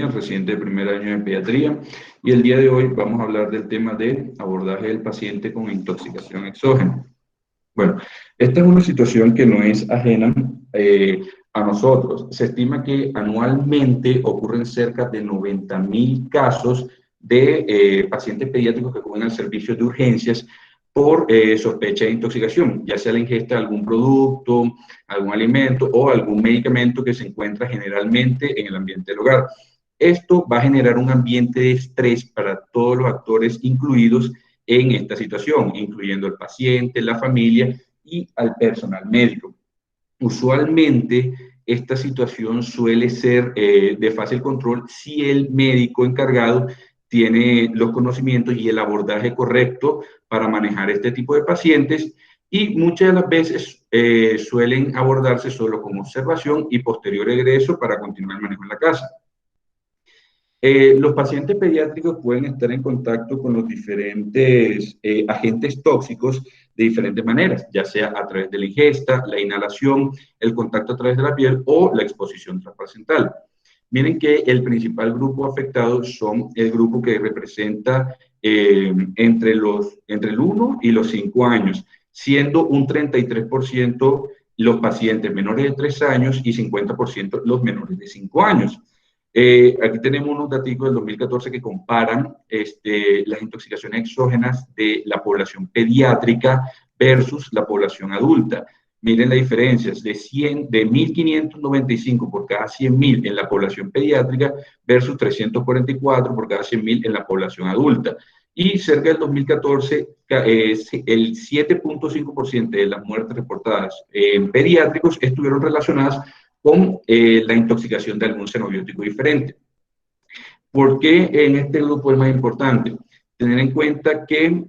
residente de primer año de pediatría, y el día de hoy vamos a hablar del tema de abordaje del paciente con intoxicación exógena. Bueno, esta es una situación que no es ajena a nosotros. Se estima que anualmente ocurren cerca de 90.000 casos de pacientes pediátricos que acuden al servicio de urgencias por sospecha de intoxicación, ya sea la ingesta de algún producto, algún alimento o algún medicamento que se encuentra generalmente en el ambiente del hogar. Esto va a generar un ambiente de estrés para todos los actores incluidos en esta situación, incluyendo al paciente, la familia y al personal médico. Usualmente, esta situación suele ser de fácil control si el médico encargado tiene los conocimientos y el abordaje correcto para manejar este tipo de pacientes, y muchas de las veces suelen abordarse solo como observación y posterior egreso para continuar el manejo en la casa. Los pacientes pediátricos pueden estar en contacto con los diferentes agentes tóxicos de diferentes maneras, ya sea a través de la ingesta, la inhalación, el contacto a través de la piel o la exposición transparental. Miren que el principal grupo afectado son el grupo que representa entre el 1 y los 5 años, siendo un 33% los pacientes menores de 3 años y 50% los menores de 5 años. Aquí tenemos unos datos del 2014 que comparan las intoxicaciones exógenas de la población pediátrica versus la población adulta. Miren la diferencia, de 1.595 por cada 100.000 en la población pediátrica versus 344 por cada 100.000 en la población adulta. Y cerca del 2014, el 7.5% de las muertes reportadas en pediátricos estuvieron relacionadas con la intoxicación de algún xenobiótico diferente. ¿Por qué en este grupo es más importante? Tener en cuenta que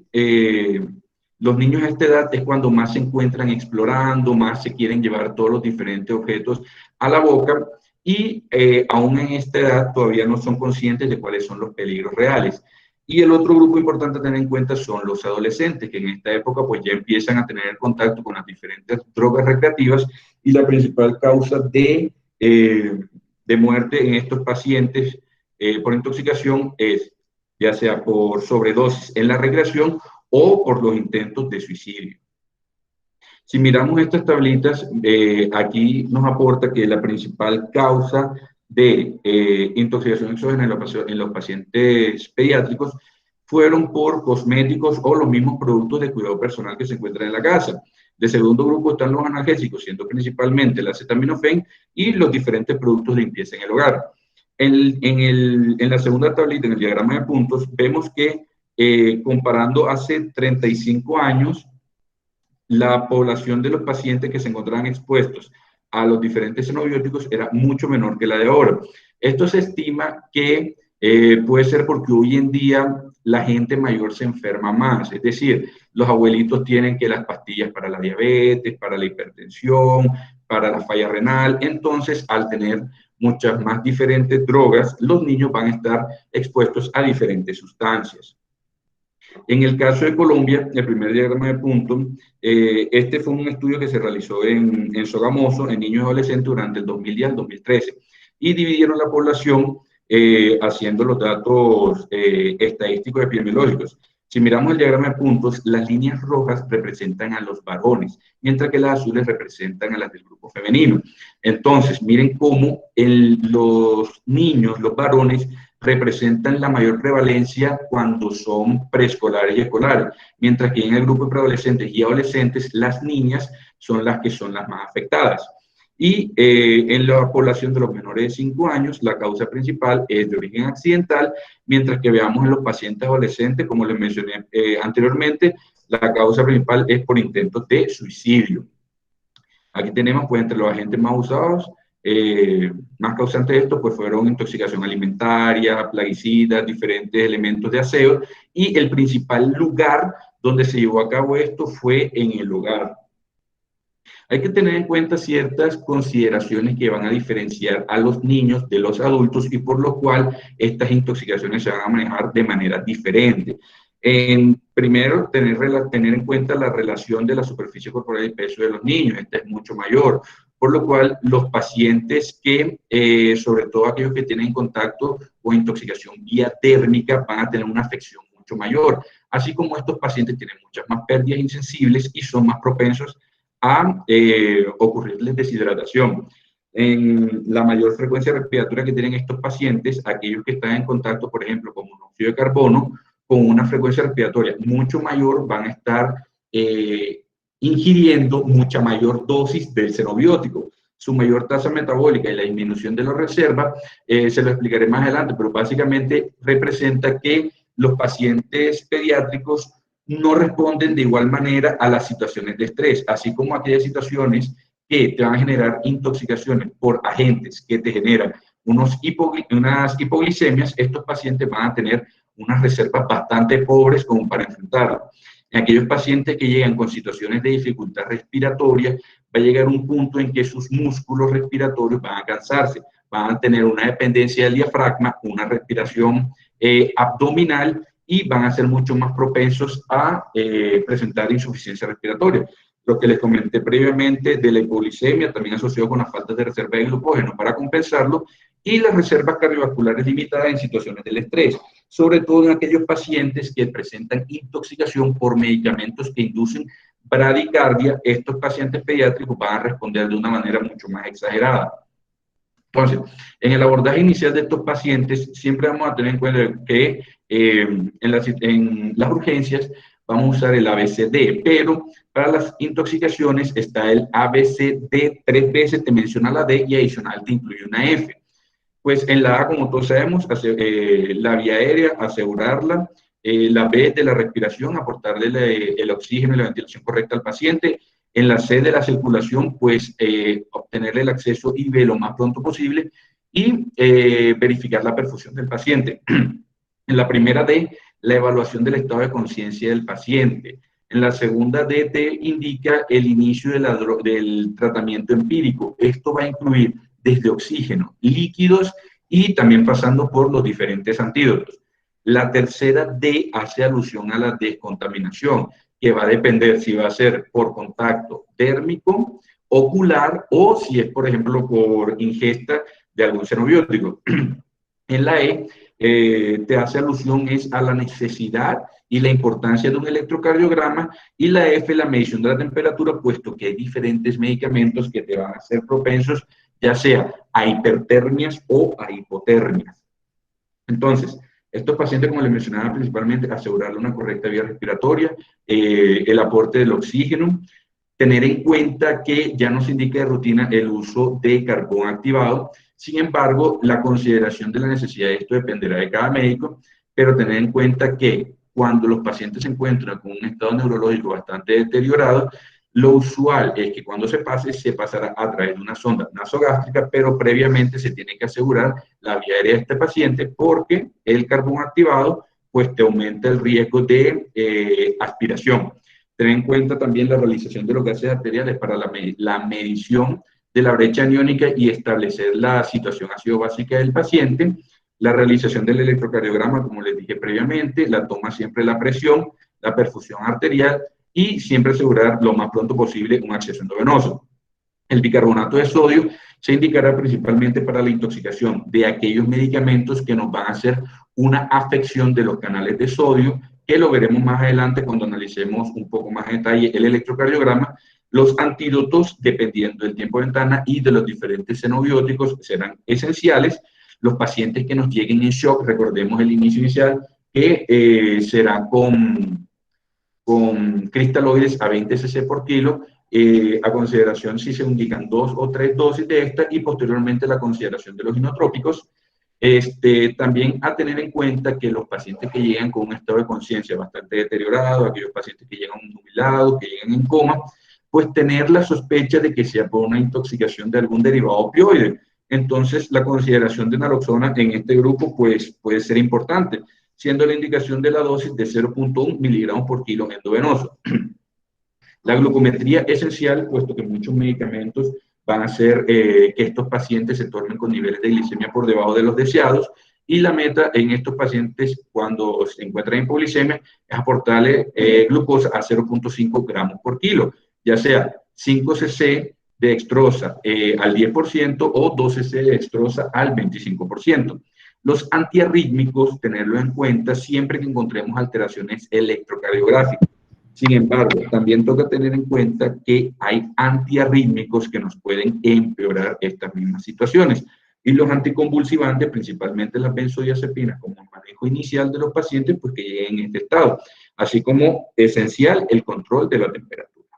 los niños a esta edad es cuando más se encuentran explorando, más se quieren llevar todos los diferentes objetos a la boca, y aún en esta edad todavía no son conscientes de cuáles son los peligros reales. Y el otro grupo importante a tener en cuenta son los adolescentes, que en esta época pues ya empiezan a tener contacto con las diferentes drogas recreativas, y la principal causa de muerte en estos pacientes por intoxicación es ya sea por sobredosis en la recreación o por los intentos de suicidio. Si miramos estas tablitas, aquí nos aporta que la principal causa de intoxicación exógena en los pacientes pediátricos fueron por cosméticos o los mismos productos de cuidado personal que se encuentran en la casa. De segundo grupo están los analgésicos, siendo principalmente el acetaminofén y los diferentes productos de limpieza en el hogar. En la segunda tablita, en el diagrama de puntos, vemos que comparando hace 35 años, la población de los pacientes que se encontraban expuestos a los diferentes xenobióticos era mucho menor que la de ahora. Esto se estima que puede ser porque hoy en día la gente mayor se enferma más, es decir, los abuelitos tienen que las pastillas para la diabetes, para la hipertensión, para la falla renal, entonces al tener muchas más diferentes drogas, los niños van a estar expuestos a diferentes sustancias. En el caso de Colombia, el primer diagrama de punto, este fue un estudio que se realizó en Sogamoso, en niños y adolescentes durante el 2010 al 2013, y dividieron la población haciendo los datos estadísticos epidemiológicos. Si miramos el diagrama de puntos, las líneas rojas representan a los varones, mientras que las azules representan a las del grupo femenino. Entonces, miren cómo los niños, los varones, representan la mayor prevalencia cuando son preescolares y escolares, mientras que en el grupo de preadolescentes y adolescentes las niñas son las que son las más afectadas. Y en la población de los menores de 5 años, la causa principal es de origen accidental, mientras que veamos en los pacientes adolescentes, como les mencioné anteriormente, la causa principal es por intentos de suicidio. Aquí tenemos, pues, entre los agentes más usados, más causantes de esto, pues fueron intoxicación alimentaria, plaguicidas, diferentes elementos de aseo, y el principal lugar donde se llevó a cabo esto fue en el hogar. Hay que tener en cuenta ciertas consideraciones que van a diferenciar a los niños de los adultos y por lo cual estas intoxicaciones se van a manejar de manera diferente. Primero, tener en cuenta la relación de la superficie corporal y peso de los niños. Esta es mucho mayor. por lo cual los pacientes que, sobre todo aquellos que tienen contacto o intoxicación vía térmica, van a tener una afección mucho mayor, así como estos pacientes tienen muchas más pérdidas insensibles y son más propensos a ocurrirles deshidratación. En la mayor frecuencia respiratoria que tienen estos pacientes, aquellos que están en contacto, por ejemplo, con monóxido de carbono, con una frecuencia respiratoria mucho mayor, van a estar ingiriendo mucha mayor dosis del xenobiótico. Su mayor tasa metabólica y la disminución de la reserva, se lo explicaré más adelante, pero básicamente representa que los pacientes pediátricos no responden de igual manera a las situaciones de estrés, así como aquellas situaciones que te van a generar intoxicaciones por agentes que te generan unas hipoglicemias. Estos pacientes van a tener unas reservas bastante pobres como para enfrentarlo. En aquellos pacientes que llegan con situaciones de dificultad respiratoria, va a llegar un punto en que sus músculos respiratorios van a cansarse, van a tener una dependencia del diafragma, una respiración abdominal, y van a ser mucho más propensos a presentar insuficiencia respiratoria. Lo que les comenté previamente de la hipoglicemia, también asociado con la falta de reserva de glucógeno para compensarlo, y las reservas cardiovasculares limitadas en situaciones del estrés, sobre todo en aquellos pacientes que presentan intoxicación por medicamentos que inducen bradicardia. Estos pacientes pediátricos van a responder de una manera mucho más exagerada. Entonces, en el abordaje inicial de estos pacientes, siempre vamos a tener en cuenta que en las urgencias vamos a usar el ABCD, pero para las intoxicaciones está el ABCD 3 veces, te menciona la D y adicional te incluye una F. Pues en la A, como todos sabemos, la vía aérea, asegurarla. La B de la respiración, aportarle el oxígeno y la ventilación correcta al paciente. En la C de la circulación, pues obtenerle el acceso IV lo más pronto posible y verificar la perfusión del paciente. En la primera D, la evaluación del estado de conciencia del paciente. En la segunda D te indica el inicio del tratamiento empírico. Esto va a incluir desde oxígeno, líquidos y también pasando por los diferentes antídotos. La tercera D hace alusión a la descontaminación, que va a depender si va a ser por contacto térmico, ocular o si es, por ejemplo, por ingesta de algún xenobiótico. En la E, te hace alusión es a la necesidad y la importancia de un electrocardiograma, y la F, la medición de la temperatura, puesto que hay diferentes medicamentos que te van a ser propensos ya sea a hipertermias o a hipotermias. Entonces, estos pacientes, como les mencionaba, principalmente asegurarle una correcta vía respiratoria, el aporte del oxígeno, tener en cuenta que ya nos indica de rutina el uso de carbón activado. Sin embargo, la consideración de la necesidad de esto dependerá de cada médico, pero tener en cuenta que cuando los pacientes se encuentran con un estado neurológico bastante deteriorado, lo usual es que cuando se pasará a través de una sonda nasogástrica, pero previamente se tiene que asegurar la vía aérea de este paciente, porque el carbón activado pues te aumenta el riesgo de aspiración. Tener en cuenta también la realización de los gases arteriales para la medición de la brecha aniónica y establecer la situación ácido-básica del paciente, la realización del electrocardiograma, como les dije previamente, la toma siempre de la presión, la perfusión arterial y siempre asegurar lo más pronto posible un acceso endovenoso. El bicarbonato de sodio se indicará principalmente para la intoxicación de aquellos medicamentos que nos van a hacer una afección de los canales de sodio, que lo veremos más adelante cuando analicemos un poco más en detalle el electrocardiograma. Los antídotos, dependiendo del tiempo de ventana y de los diferentes xenobióticos, serán esenciales. Los pacientes que nos lleguen en shock, recordemos el inicio inicial, que será con cristaloides a 20 cc por kilo, a consideración si se indican 2 o 3 dosis de esta, y posteriormente la consideración de los inotrópicos. También a tener en cuenta que los pacientes que llegan con un estado de conciencia bastante deteriorado, aquellos pacientes que llegan nubilados, que llegan en coma, pues tener la sospecha de que sea por una intoxicación de algún derivado opioide. Entonces, la consideración de naloxona en este grupo pues puede ser importante, siendo la indicación de la dosis de 0.1 miligramos por kilo endovenoso. La glucometría es esencial, puesto que muchos medicamentos van a hacer que estos pacientes se tornen con niveles de glicemia por debajo de los deseados, y la meta en estos pacientes cuando se encuentran en hipoglicemia es aportarle glucosa a 0.5 gramos por kilo, ya sea 5 cc de dextrosa al 10% o 12C de dextrosa al 25%. Los antiarrítmicos, tenerlo en cuenta siempre que encontremos alteraciones electrocardiográficas. Sin embargo, también toca tener en cuenta que hay antiarrítmicos que nos pueden empeorar estas mismas situaciones. Y los anticonvulsivantes, principalmente las benzodiazepinas, como el manejo inicial de los pacientes, pues que lleguen en este estado. Así como esencial el control de la temperatura.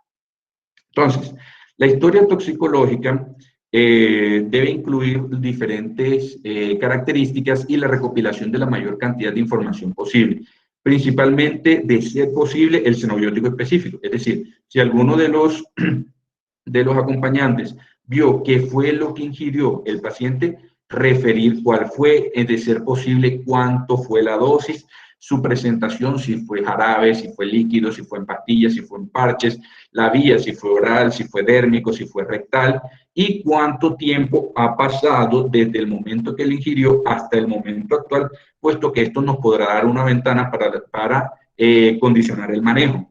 Entonces, la historia toxicológica debe incluir diferentes características y la recopilación de la mayor cantidad de información posible. Principalmente, de ser posible, el xenobiótico específico. Es decir, si alguno de los acompañantes vio qué fue lo que ingirió el paciente, referir cuál fue, de ser posible, cuánto fue la dosis, su presentación, si fue jarabe, si fue líquido, si fue en pastillas, si fue en parches, la vía, si fue oral, si fue dérmico, si fue rectal, y cuánto tiempo ha pasado desde el momento que él ingirió hasta el momento actual, puesto que esto nos podrá dar una ventana para condicionar el manejo.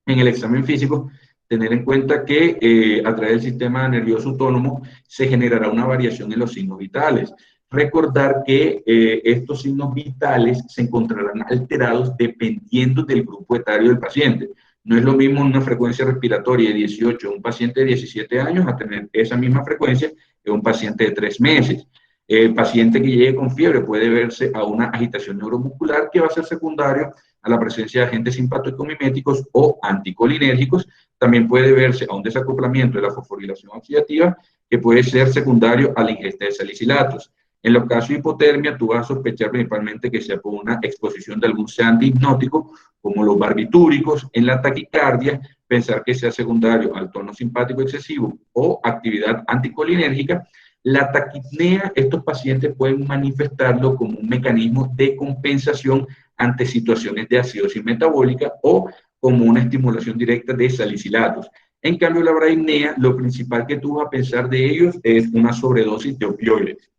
En el examen físico, tener en cuenta que a través del sistema nervioso autónomo se generará una variación en los signos vitales. Recordar que estos signos vitales se encontrarán alterados dependiendo del grupo etario del paciente. No es lo mismo una frecuencia respiratoria de 18 en un paciente de 17 años a tener esa misma frecuencia en un paciente de 3 meses. El paciente que llegue con fiebre puede verse a una agitación neuromuscular que va a ser secundario a la presencia de agentes simpático-miméticos o anticolinérgicos. También puede verse a un desacoplamiento de la fosforilación oxidativa que puede ser secundario a la ingesta de salicilatos. En los casos de hipotermia, tú vas a sospechar principalmente que sea por una exposición de algún sedante hipnótico, como los barbitúricos. En la taquicardia, pensar que sea secundario al tono simpático excesivo o actividad anticolinérgica. La taquipnea, estos pacientes pueden manifestarlo como un mecanismo de compensación ante situaciones de acidosis metabólica o como una estimulación directa de salicilatos. En cambio, la braipnea, lo principal que tú vas a pensar de ellos es una sobredosis de opioides.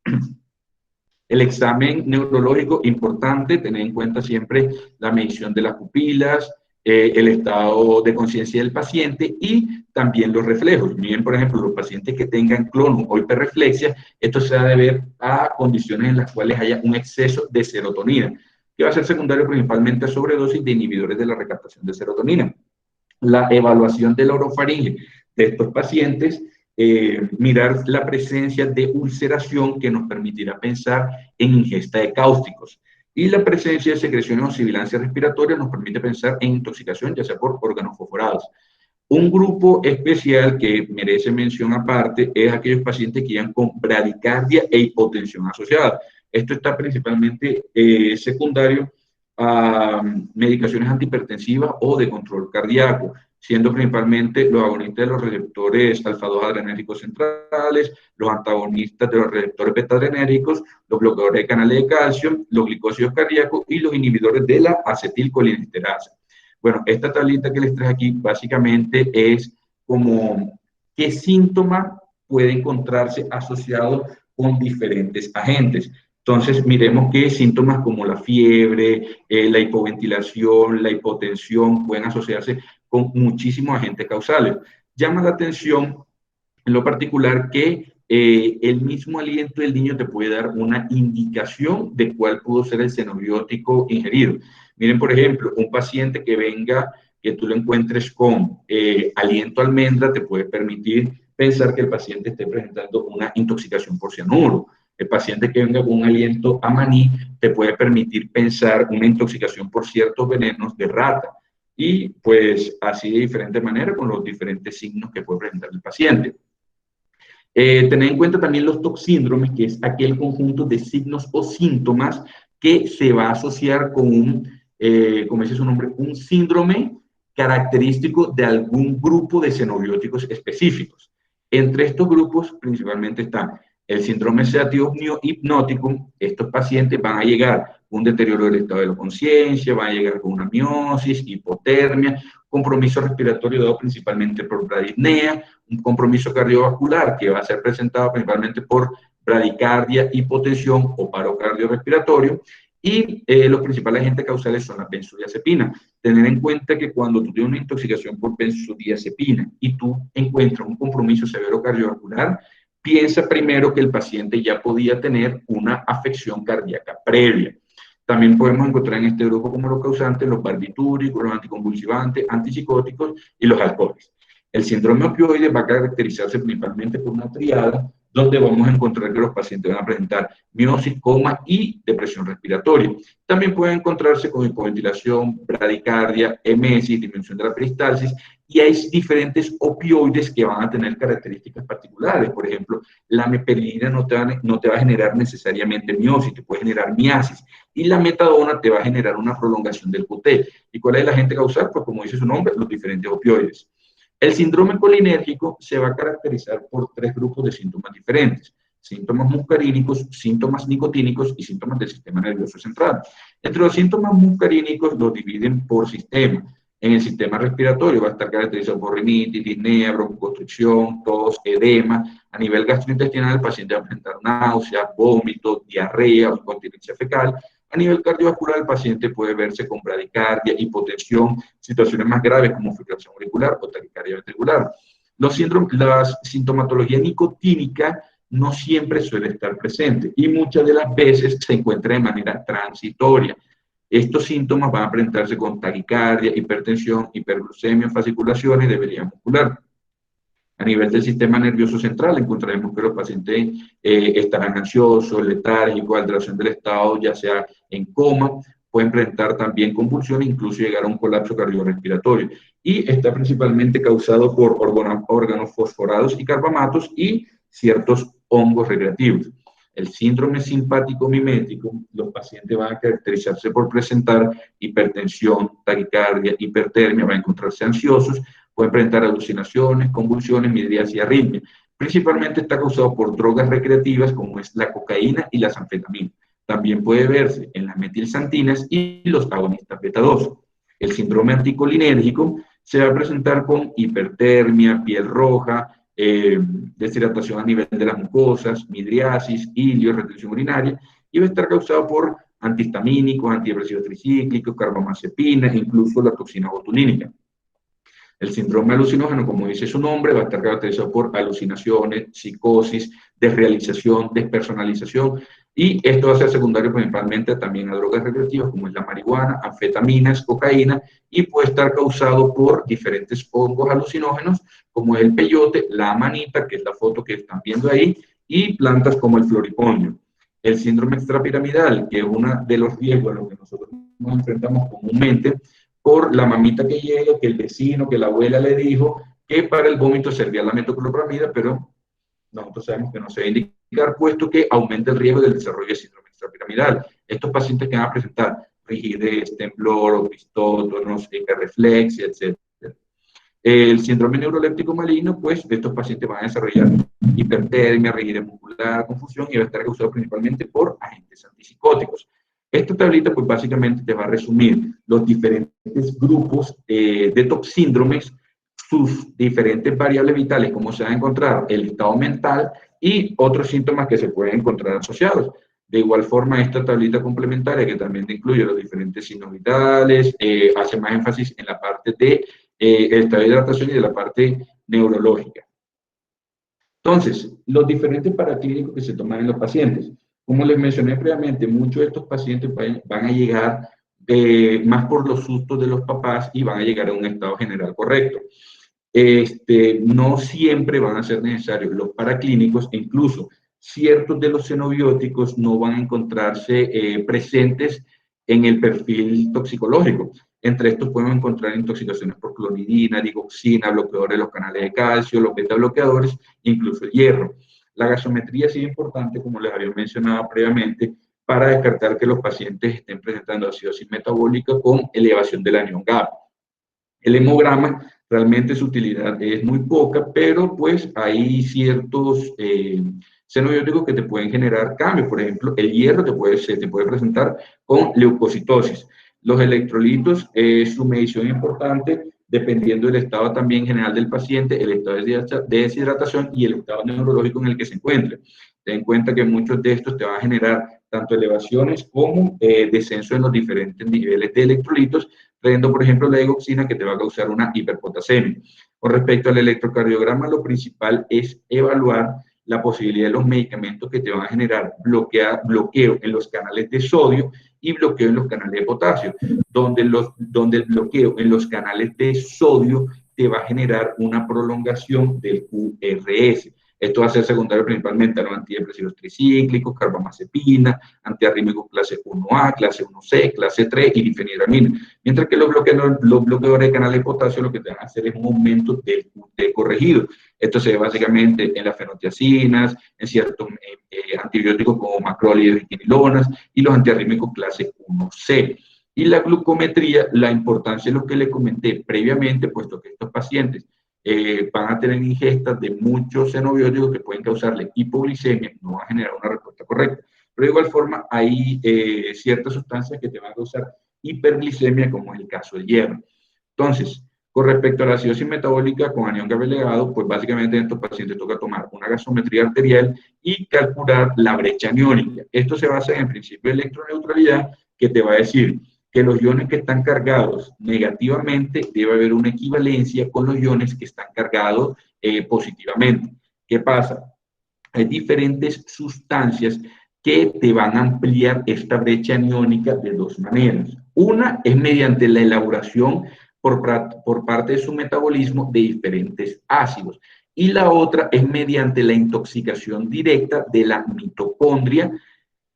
El examen neurológico, importante, tener en cuenta siempre la medición de las pupilas, el estado de conciencia del paciente y también los reflejos. Miren, por ejemplo, los pacientes que tengan clono o hiperreflexia, esto se ha de ver a condiciones en las cuales haya un exceso de serotonina, que va a ser secundario principalmente a sobredosis de inhibidores de la recaptación de serotonina. La evaluación de la orofaringe de estos pacientes, mirar la presencia de ulceración que nos permitirá pensar en ingesta de cáusticos. Y la presencia de secreciones o sibilancia respiratoria nos permite pensar en intoxicación, ya sea por órganos fosforados. Un grupo especial que merece mención aparte es aquellos pacientes que llegan con bradicardia e hipotensión asociada. Esto está principalmente secundario a medicaciones antihipertensivas o de control cardíaco, siendo principalmente los agonistas de los receptores alfa-2 adrenérgicos centrales, los antagonistas de los receptores beta-adrenérgicos, los bloqueadores de canales de calcio, los glicósidos cardíacos y los inhibidores de la acetilcolinesterasa. Bueno, esta tablita que les traje aquí básicamente es como qué síntoma puede encontrarse asociado con diferentes agentes. Entonces, miremos que síntomas como la fiebre, la hipoventilación, la hipotensión pueden asociarse con muchísimos agentes causales. Llama la atención en lo particular que el mismo aliento del niño te puede dar una indicación de cuál pudo ser el xenobiótico ingerido. Miren, por ejemplo, un paciente que venga, que tú lo encuentres con aliento a almendra, te puede permitir pensar que el paciente esté presentando una intoxicación por cianuro. El paciente que venga con un aliento a maní te puede permitir pensar una intoxicación por ciertos venenos de rata. Y pues así de diferente manera con los diferentes signos que puede presentar el paciente. Tener en cuenta también los toxíndromes, que es aquel conjunto de signos o síntomas que se va a asociar con un, como dice su nombre, un síndrome característico de algún grupo de xenobióticos específicos. Entre estos grupos principalmente están el síndrome sedativo hipnótico. Estos pacientes van a llegar con un deterioro del estado de la conciencia, van a llegar con una miosis, hipotermia, compromiso respiratorio dado principalmente por bradipnea, un compromiso cardiovascular que va a ser presentado principalmente por bradicardia, hipotensión o paro cardiorrespiratorio, Y los principales agentes causales son las benzodiazepinas. Tener en cuenta que cuando tú tienes una intoxicación por benzodiazepina y tú encuentras un compromiso severo cardiovascular, piensa primero que el paciente ya podía tener una afección cardíaca previa. También podemos encontrar en este grupo como los causantes los barbitúricos, los anticonvulsivantes, antipsicóticos y los alcoholes. El síndrome opioide va a caracterizarse principalmente por una triada donde vamos a encontrar que los pacientes van a presentar miosis, coma y depresión respiratoria. También pueden encontrarse con hipoventilación, bradicardia, emesis, disminución de la peristalsis, y hay diferentes opioides que van a tener características particulares. Por ejemplo, la meperidina no te va a generar necesariamente miosis, te puede generar miasis, y la metadona te va a generar una prolongación del QT. ¿Y cuál es el agente causal? Pues como dice su nombre, los diferentes opioides. El síndrome colinérgico se va a caracterizar por 3 grupos de síntomas diferentes: síntomas muscarínicos, síntomas nicotínicos y síntomas del sistema nervioso central. Entre los síntomas muscarínicos los dividen por sistema. En el sistema respiratorio va a estar caracterizado por rinitis, disnea, broncoconstricción, tos, edema. A nivel gastrointestinal, el paciente va a presentar náuseas, vómitos, diarrea o incontinencia fecal. A nivel cardiovascular, el paciente puede verse con bradicardia, hipotensión, situaciones más graves como fibrilación auricular o taquicardia ventricular. La sintomatología nicotínica no siempre suele estar presente y muchas de las veces se encuentra de manera transitoria. Estos síntomas van a presentarse con taquicardia, hipertensión, hiperglucemia, fasciculaciones y debilidad muscular. A nivel del sistema nervioso central, encontraremos que los pacientes estarán ansiosos, letárgicos, alteración del estado, ya sea en coma, pueden presentar también convulsiones, incluso llegar a un colapso cardiorrespiratorio. Y está principalmente causado por órganos fosforados y carbamatos y ciertos hongos recreativos. El síndrome simpático mimético, los pacientes van a caracterizarse por presentar hipertensión, taquicardia, hipertermia, van a encontrarse ansiosos, pueden presentar alucinaciones, convulsiones, midriasis y arritmia. Principalmente está causado por drogas recreativas como es la cocaína y las anfetaminas. También puede verse en las metilxantinas y los agonistas beta 2. El síndrome anticolinérgico se va a presentar con hipertermia, piel roja, deshidratación a nivel de las mucosas, midriasis, ilio, retención urinaria, y va a estar causado por antihistamínicos, antidepresivos tricíclicos, carbamazepina e incluso la toxina botulínica. El síndrome alucinógeno, como dice su nombre, va a estar caracterizado por alucinaciones, psicosis, desrealización, despersonalización, y esto va a ser secundario principalmente también a drogas recreativas como es la marihuana, anfetaminas, cocaína, y puede estar causado por diferentes hongos alucinógenos como es el peyote, la amanita, que es la foto que están viendo ahí, y plantas como el floripondio. El síndrome extrapiramidal, que es uno de los riesgos a los que nosotros nos enfrentamos comúnmente, por la mamita que llega, que el vecino, que la abuela le dijo que para el vómito servía la metoclopramida, pero nosotros sabemos que no se debe indicar, puesto que aumenta el riesgo del desarrollo de síndrome extrapiramidal. Estos pacientes que van a presentar rigidez, temblor, opistótonos, hiperreflexia, etc. El síndrome neuroléptico maligno, pues estos pacientes van a desarrollar hipertermia, rigidez muscular, confusión, y va a estar causado principalmente por agentes antipsicóticos. Esta tablita, pues básicamente te va a resumir los diferentes grupos de top síndromes, sus diferentes variables vitales, cómo se va a encontrar el estado mental y otros síntomas que se pueden encontrar asociados. De igual forma, esta tablita complementaria, que también te incluye los diferentes signos vitales, hace más énfasis en la parte de el estado de hidratación y de la parte neurológica. Entonces, los diferentes paraclínicos que se toman en los pacientes. Como les mencioné previamente, muchos de estos pacientes van a llegar más por los sustos de los papás y van a llegar a un estado general correcto. No siempre van a ser necesarios los paraclínicos, e incluso ciertos de los xenobióticos no van a encontrarse presentes en el perfil toxicológico. Entre estos podemos encontrar intoxicaciones por clonidina, digoxina, bloqueadores de los canales de calcio, los beta bloqueadores, incluso el hierro. La gasometría sí es importante, como les había mencionado previamente, para descartar que los pacientes estén presentando acidosis metabólica con elevación del anión GABA. El hemograma, realmente su utilidad es muy poca, pero pues hay ciertos xenobióticos que te pueden generar cambios. Por ejemplo, el hierro se te puede presentar con leucocitosis. Los electrolitos, su medición es importante dependiendo del estado también general del paciente, el estado de deshidratación y el estado neurológico en el que se encuentre. Ten en cuenta que muchos de estos te van a generar tanto elevaciones como descenso en los diferentes niveles de electrolitos, trayendo, por ejemplo, la digoxina, que te va a causar una hiperpotasemia. Con respecto al electrocardiograma, lo principal es evaluar la posibilidad de los medicamentos que te van a generar bloqueo en los canales de sodio y bloqueo en los canales de potasio, donde el bloqueo en los canales de sodio te va a generar una prolongación del QRS. Esto va a ser secundario principalmente a los antidepresivos tricíclicos, carbamazepina, antiarrítmicos clase 1A, clase 1C, clase 3 y difenhidramina. Mientras que los bloqueadores de canales de potasio lo que te van a hacer es un aumento del QT corregido. Esto se ve básicamente en las fenotiacinas, en ciertos antibióticos como macrólidos y quinilonas y los antiarrítmicos clase 1C. Y la glucometría, la importancia de lo que le comenté previamente, puesto que estos pacientes van a tener ingestas de muchos xenobióticos que pueden causarle hipoglicemia, no va a generar una respuesta correcta. Pero de igual forma, hay ciertas sustancias que te van a causar hiperglicemia, como es el caso del hierro. Entonces, con respecto a la acidosis metabólica con anión café pues básicamente en estos pacientes toca tomar una gasometría arterial y calcular la brecha aniónica. Esto se basa en el principio de electroneutralidad, que te va a decir que los iones que están cargados negativamente debe haber una equivalencia con los iones que están cargados positivamente. ¿Qué pasa? Hay diferentes sustancias que te van a ampliar esta brecha aniónica de dos maneras. Una es mediante la elaboración por parte de su metabolismo de diferentes ácidos. Y la otra es mediante la intoxicación directa de la mitocondria,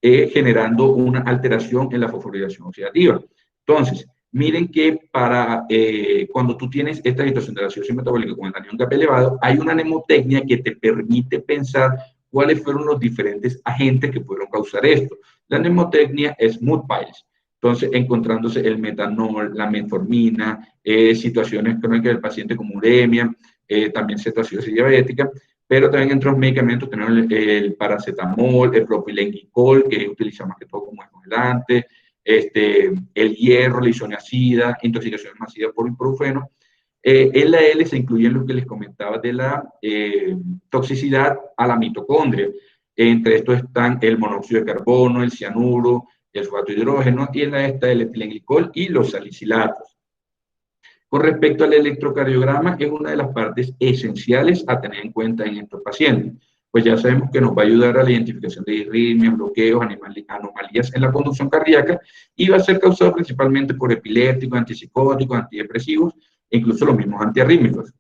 generando una alteración en la fosforilación oxidativa. Entonces, miren que cuando tú tienes esta situación de la acidosis metabólica con el anión Kp elevado, hay una mnemotecnia que te permite pensar cuáles fueron los diferentes agentes que pudieron causar esto. La mnemotecnia es Mood-Piles. Entonces, encontrándose el metanol, la metformina, situaciones crónicas del paciente como uremia, también cetoacidosis diabética, pero también entre los medicamentos tenemos el paracetamol, el propilenglicol, que es utilizado más que todo como estimulante, el hierro, la isoniazida, intoxicación masiva por ibuprofeno. En la L se incluyen lo que les comentaba de la toxicidad a la mitocondria. Entre estos están el monóxido de carbono, el cianuro, el sulfato de hidrógeno, y en la está el etilenglicol y los salicilatos. Con respecto al electrocardiograma, es una de las partes esenciales a tener en cuenta en estos pacientes, pues ya sabemos que nos va a ayudar a la identificación de arritmias, bloqueos, anomalías en la conducción cardíaca, y va a ser causado principalmente por epilépticos, antipsicóticos, antidepresivos, e incluso los mismos antiarrítmicos.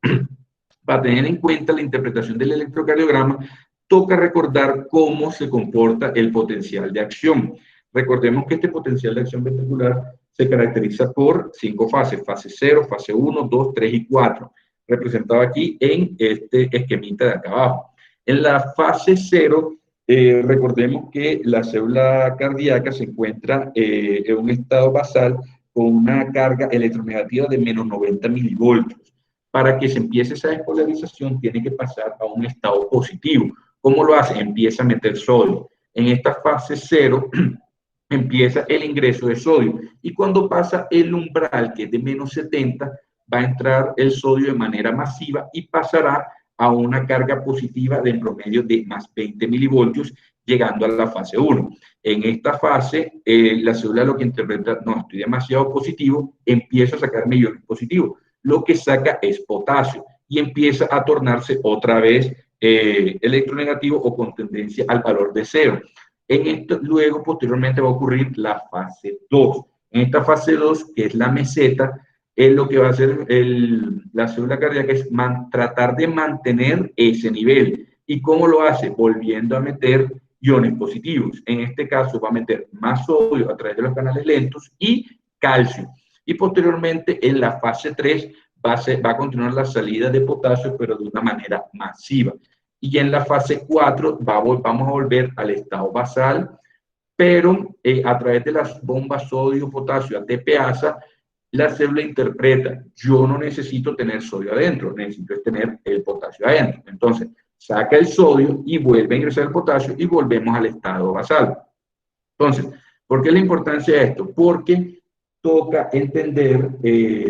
Para tener en cuenta la interpretación del electrocardiograma, toca recordar cómo se comporta el potencial de acción. Recordemos que este potencial de acción ventricular se caracteriza por 5 fases: fase 0, fase 1, 2, 3 y 4, representado aquí en este esquemita de acá abajo. En la fase 0, recordemos que la célula cardíaca se encuentra en un estado basal con una carga electronegativa de menos 90 milivoltios. Para que se empiece esa despolarización, tiene que pasar a un estado positivo. ¿Cómo lo hace? Empieza a meter sodio. En esta fase 0, empieza el ingreso de sodio, y cuando pasa el umbral, que es de menos 70, va a entrar el sodio de manera masiva y pasará a una carga positiva de en promedio de más 20 milivoltios, llegando a la fase 1. En esta fase, la célula lo que interpreta: no, estoy demasiado positivo, empieza a sacar iones positivos. Lo que saca es potasio y empieza a tornarse otra vez electronegativo o con tendencia al valor de 0. En esto, luego, posteriormente, va a ocurrir la fase 2. En esta fase 2, que es la meseta, lo que va a hacer la célula cardíaca es tratar de mantener ese nivel. ¿Y cómo lo hace? Volviendo a meter iones positivos. En este caso, va a meter más sodio a través de los canales lentos y calcio. Y posteriormente, en la fase 3, va a continuar la salida de potasio, pero de una manera masiva. Y en la fase 4 vamos a volver al estado basal, pero a través de las bombas sodio-potasio ATPasa, la célula interpreta: yo no necesito tener sodio adentro, necesito tener el potasio adentro. Entonces, saca el sodio y vuelve a ingresar el potasio y volvemos al estado basal. Entonces, ¿por qué la importancia de esto? Porque toca entender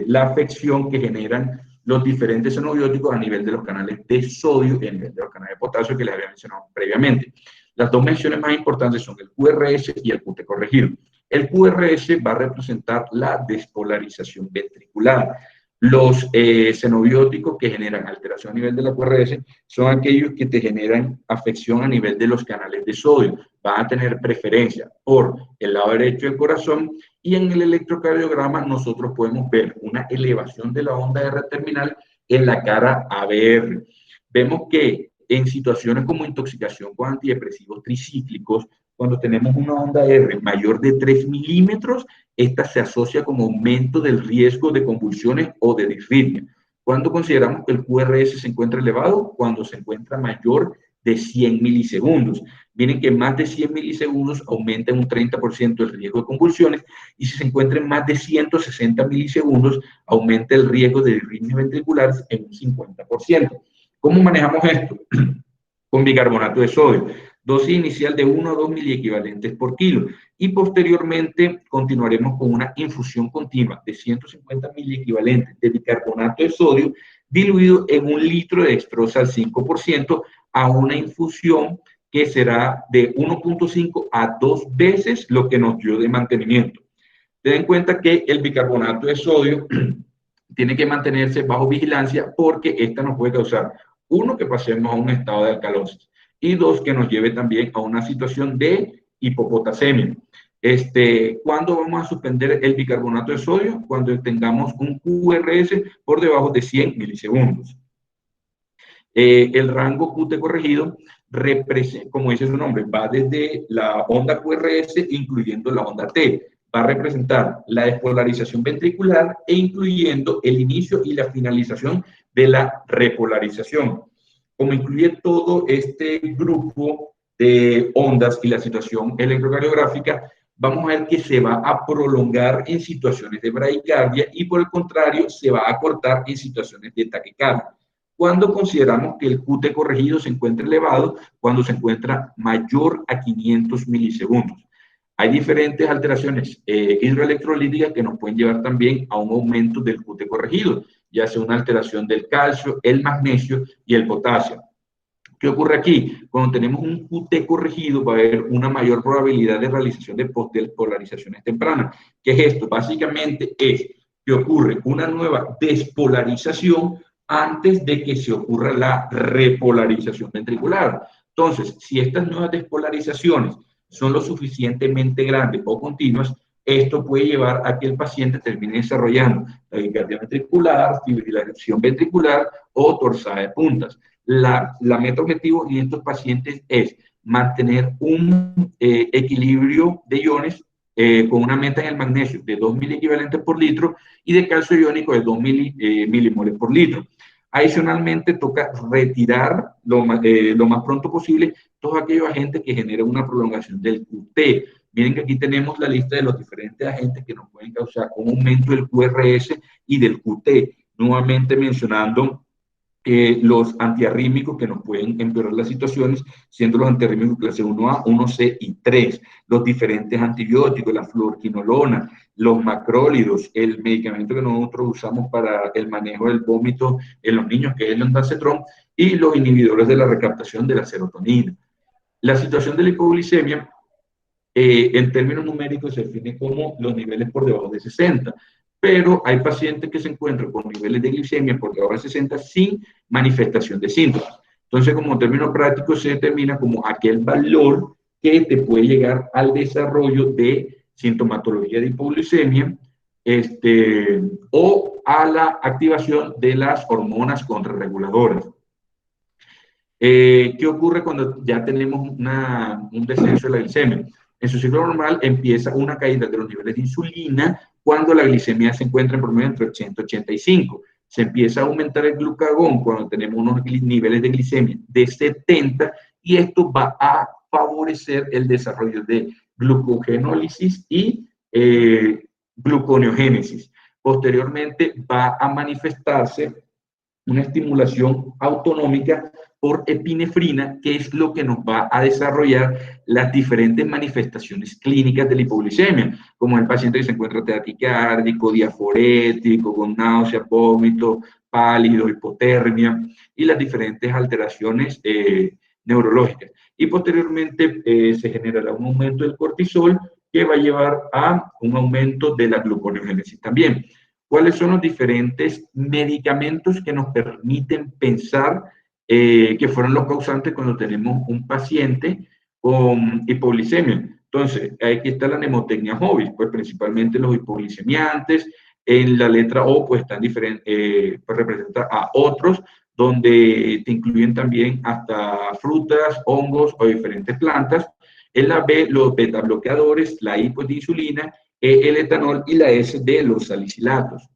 la afección que generan los diferentes xenobióticos a nivel de los canales de sodio y a nivel de los canales de potasio que les había mencionado previamente. Las dos menciones más importantes son el QRS y el QT corregido. El QRS va a representar la despolarización ventricular. Los xenobióticos que generan alteración a nivel de la QRS son aquellos que te generan afección a nivel de los canales de sodio. Van a tener preferencia por el lado derecho del corazón, y en el electrocardiograma nosotros podemos ver una elevación de la onda R terminal en la cara ABR. Vemos que en situaciones como intoxicación con antidepresivos tricíclicos, cuando tenemos una onda R mayor de 3 milímetros, esta se asocia con aumento del riesgo de convulsiones o de disritmia. ¿Cuándo consideramos que el QRS se encuentra elevado? Cuando se encuentra mayor de 100 milisegundos. Miren que más de 100 milisegundos aumenta en un 30% el riesgo de convulsiones, y si se encuentra en más de 160 milisegundos aumenta el riesgo de disritmias ventriculares en un 50%. ¿Cómo manejamos esto? Con bicarbonato de sodio. Dosis inicial de 1 a 2 miliequivalentes por kilo, y posteriormente continuaremos con una infusión continua de 150 miliequivalentes de bicarbonato de sodio diluido en 1 litro de dextrosa al 5%, a una infusión que será de 1.5 a 2 veces lo que nos dio de mantenimiento. Ten en cuenta que el bicarbonato de sodio tiene que mantenerse bajo vigilancia, porque esta nos puede causar, uno, que pasemos a un estado de alcalosis, y dos, que nos lleve también a una situación de hipopotasemia. ¿Cuándo vamos a suspender el bicarbonato de sodio? Cuando tengamos un QRS por debajo de 100 milisegundos. El rango QT corregido, como dice su nombre, va desde la onda QRS incluyendo la onda T. Va a representar la despolarización ventricular e incluyendo el inicio y la finalización de la repolarización. Como incluye todo este grupo de ondas y la situación electrocardiográfica, vamos a ver que se va a prolongar en situaciones de bradicardia, y por el contrario se va a cortar en situaciones de taquicardia. Cuando consideramos que el QT corregido se encuentra elevado, cuando se encuentra mayor a 500 milisegundos. Hay diferentes alteraciones hidroelectrolíticas que nos pueden llevar también a un aumento del QT corregido, ya sea una alteración del calcio, el magnesio y el potasio. ¿Qué ocurre aquí? Cuando tenemos un QT corregido va a haber una mayor probabilidad de realización de despolarizaciones tempranas. ¿Qué es esto? Básicamente es que ocurre una nueva despolarización antes de que se ocurra la repolarización ventricular. Entonces, si estas nuevas despolarizaciones son lo suficientemente grandes o continuas, esto puede llevar a que el paciente termine desarrollando taquicardia ventricular, fibrilación ventricular o torsada de puntas. La meta objetivo en estos pacientes es mantener un equilibrio de iones con una meta en el magnesio de 2 miliequivalentes por litro y de calcio iónico de 2 milimoles por litro. Adicionalmente, toca retirar lo más pronto posible todos aquellos agentes que generan una prolongación del QT. Miren que aquí tenemos la lista de los diferentes agentes que nos pueden causar un aumento del QRS y del QT. Nuevamente mencionando los antiarrítmicos que nos pueden empeorar las situaciones, siendo los antiarrítmicos clase 1A, 1C y 3, los diferentes antibióticos, la fluorquinolona, los macrólidos, el medicamento que nosotros usamos para el manejo del vómito en los niños, que es el ondansetron, y los inhibidores de la recaptación de la serotonina. La situación de la hipoglicemia, en términos numéricos, se define como los niveles por debajo de 60. Pero hay pacientes que se encuentran con niveles de glicemia por debajo de 60 sin manifestación de síntomas. Entonces, como término práctico, se determina como aquel valor que te puede llegar al desarrollo de sintomatología de hipoglicemia, o a la activación de las hormonas contrarreguladoras. ¿Qué ocurre cuando ya tenemos un descenso de la glicemia? En su ciclo normal empieza una caída de los niveles de insulina cuando la glicemia se encuentra en promedio entre 80 y 85. Se empieza a aumentar el glucagón cuando tenemos unos niveles de glicemia de 70, y esto va a favorecer el desarrollo de glucogenólisis y gluconeogénesis. Posteriormente va a manifestarse una estimulación autonómica por epinefrina, que es lo que nos va a desarrollar las diferentes manifestaciones clínicas de la hipoglicemia, como el paciente que se encuentra taquicárdico, diaforético, con náuseas, vómito, pálido, hipotermia, y las diferentes alteraciones neurológicas. y posteriormente se generará un aumento del cortisol que va a llevar a un aumento de la gluconeogénesis también. ¿Cuáles son los diferentes medicamentos que nos permiten pensar que fueron los causantes cuando tenemos un paciente con hipoglicemia? Entonces, aquí está la mnemotecnia Hovis, pues principalmente los hipoglicemiantes. En la letra O, pues están diferentes, pues representa a otros, donde te incluyen también hasta frutas, hongos o diferentes plantas. En la B, los beta bloqueadores, la I, pues de insulina, el etanol y la S de los salicilatos.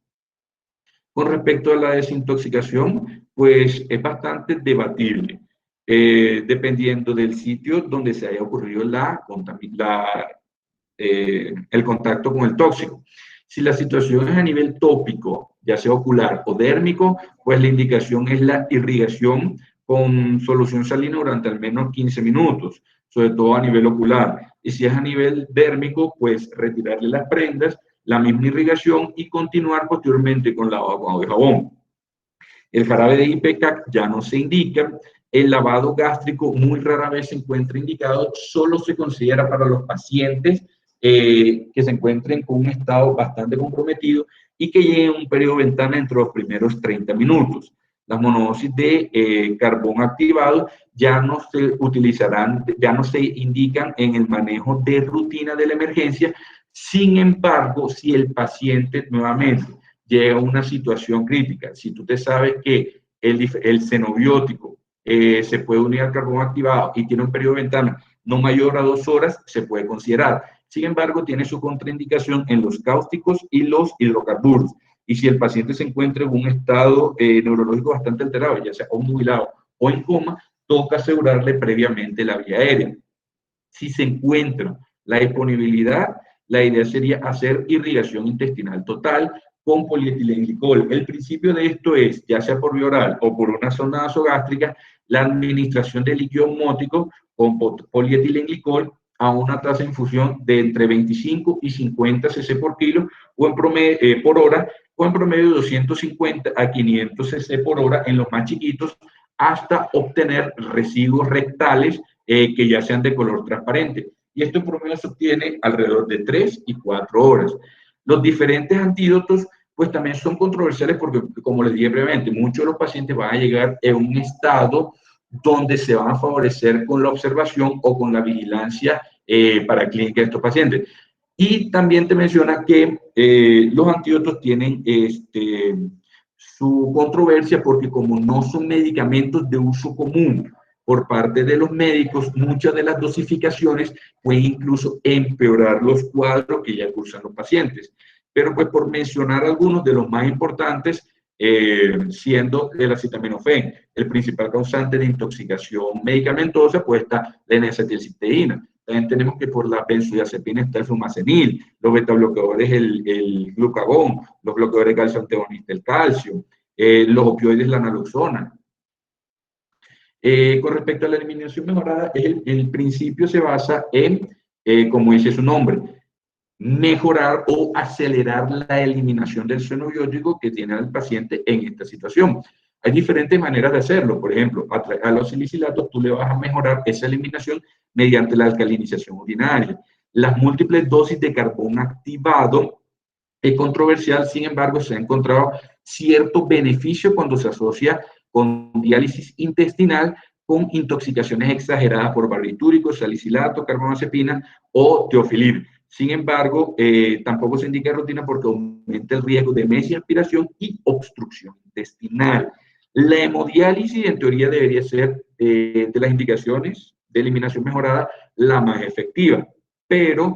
Con respecto a la desintoxicación, pues es bastante debatible, dependiendo del sitio donde se haya ocurrido el contacto con el tóxico. Si la situación es a nivel tópico, ya sea ocular o dérmico, pues la indicación es la irrigación con solución salina durante al menos 15 minutos, sobre todo a nivel ocular. Y si es a nivel dérmico, pues retirarle las prendas, la misma irrigación y continuar posteriormente con lavado con agua y jabón. El jarabe de Ipecac ya no se indica. El lavado gástrico muy rara vez se encuentra indicado, solo se considera para los pacientes que se encuentren con un estado bastante comprometido y que lleguen a un periodo de ventana entre los primeros 30 minutos. Las monodosis de carbón activado ya no se utilizarán, ya no se indican en el manejo de rutina de la emergencia. Sin embargo, si el paciente nuevamente llega a una situación crítica, si tú te sabes que el xenobiótico se puede unir al carbón activado y tiene un periodo de ventana no mayor a 2 horas, se puede considerar. Sin embargo, tiene su contraindicación en los cáusticos y los hidrocarburos. Y si el paciente se encuentra en un estado neurológico bastante alterado, ya sea obnubilado o en coma, toca asegurarle previamente la vía aérea. Si se encuentra la disponibilidad, la idea sería hacer irrigación intestinal total con polietilenglicol. El principio de esto es, ya sea por vía oral o por una sonda nasogástrica, la administración de líquido osmótico con polietilenglicol a una tasa de infusión de entre 25 y 50 cc por kilo o en promedio, por hora, o en promedio de 250 a 500 cc por hora en los más chiquitos, hasta obtener residuos rectales que ya sean de color transparente. Y esto en promedio se obtiene alrededor de 3 y 4 horas. Los diferentes antídotos pues también son controversiales porque, como les dije previamente, muchos de los pacientes van a llegar en un estado donde se van a favorecer con la observación o con la vigilancia paraclínica de estos pacientes. Y también te menciona que los antídotos tienen su controversia porque como no son medicamentos de uso común por parte de los médicos, muchas de las dosificaciones pueden incluso empeorar los cuadros que ya cursan los pacientes. Pero pues por mencionar algunos de los más importantes, siendo el acetaminofén el principal causante de intoxicación medicamentosa, pues está la N-acetilcisteína. También tenemos que por la benzodiazepina está el fumacenil, los betabloqueadores el glucagón, los bloqueadores de calcio antagonista el calcio, los opioides la naloxona. Con respecto a la eliminación mejorada, el principio se basa en, como dice su nombre, mejorar o acelerar la eliminación del xenobiótico que tiene el paciente en esta situación. Hay diferentes maneras de hacerlo. Por ejemplo, a los salicilatos tú le vas a mejorar esa eliminación mediante la alcalinización urinaria. Las múltiples dosis de carbón activado es controversial, sin embargo, se ha encontrado cierto beneficio cuando se asocia con diálisis intestinal con intoxicaciones exageradas por barbitúricos, salicilato, carbamazepina o teofilina. Sin embargo, tampoco se indica rutina porque aumenta el riesgo de mesiaspiración y obstrucción intestinal. La hemodiálisis, en teoría, debería ser de las indicaciones de eliminación mejorada la más efectiva, pero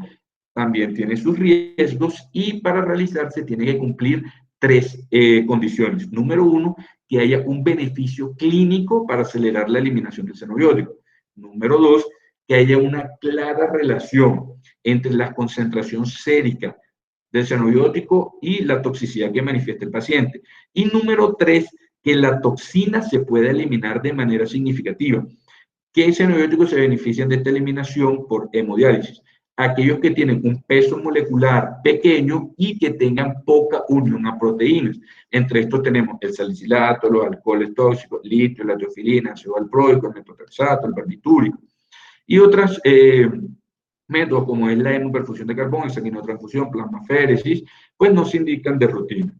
también tiene sus riesgos y para realizarse tiene que cumplir 3 condiciones. Número 1, que haya un beneficio clínico para acelerar la eliminación del xenobiótico. Número 2, que haya una clara relación entre la concentración sérica del xenobiótico y la toxicidad que manifiesta el paciente. Y número 3, que la toxina se pueda eliminar de manera significativa. ¿Qué xenobióticos se benefician de esta eliminación por hemodiálisis? Aquellos que tienen un peso molecular pequeño y que tengan poca unión a proteínas. Entre estos tenemos el salicilato, los alcoholes tóxicos, litio, la teofilina, ácido valproico, el metotrexato, el barbitúrico. Y otras métodos como es la hemoperfusión de carbón, exsanguinotransfusión, plasmaféresis, pues no se indican de rutina.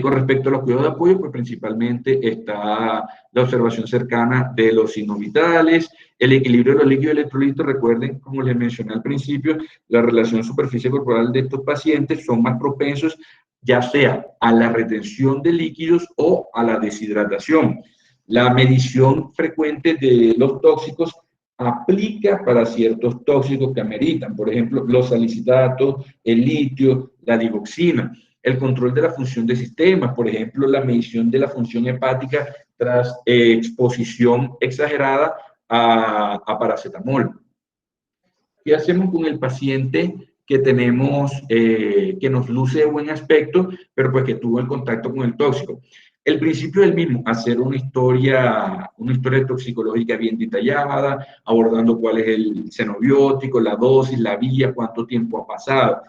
Con respecto a los cuidados de apoyo, pues principalmente está la observación cercana de los signos vitales, el equilibrio de los líquidos electrolitos. Recuerden, como les mencioné al principio, la relación superficie corporal de estos pacientes son más propensos ya sea a la retención de líquidos o a la deshidratación. La medición frecuente de los tóxicos aplica para ciertos tóxicos que ameritan, por ejemplo, los salicitatos, el litio, la digoxina. El control de la función de sistemas, por ejemplo, la medición de la función hepática tras exposición exagerada a paracetamol. ¿Qué hacemos con el paciente que tenemos, que nos luce de buen aspecto, pero pues que tuvo el contacto con el tóxico? El principio es el mismo, hacer una historia toxicológica bien detallada, abordando cuál es el xenobiótico, la dosis, la vía, cuánto tiempo ha pasado.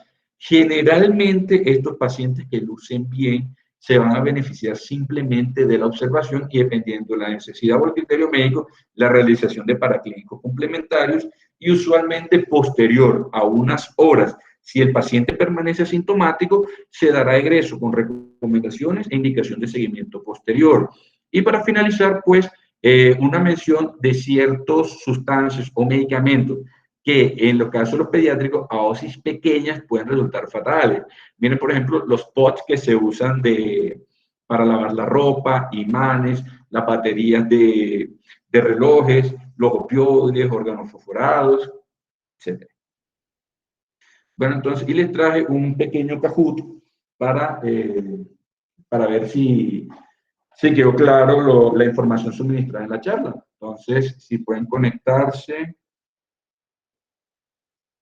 Generalmente estos pacientes que lucen bien se van a beneficiar simplemente de la observación y dependiendo de la necesidad o el criterio médico, la realización de paraclínicos complementarios y usualmente posterior a unas horas. Si el paciente permanece asintomático, se dará egreso con recomendaciones e indicación de seguimiento posterior. Y para finalizar, pues, una mención de ciertas sustancias o medicamentos que en los casos de los pediátricos a dosis pequeñas pueden resultar fatales. Miren, por ejemplo, los pots que se usan para lavar la ropa, imanes, las baterías de relojes, los opioides, órganos fosforados, etc. Bueno, entonces, y les traje un pequeño Kahoot para ver si quedó claro la información suministrada en la charla. Entonces, si pueden conectarse.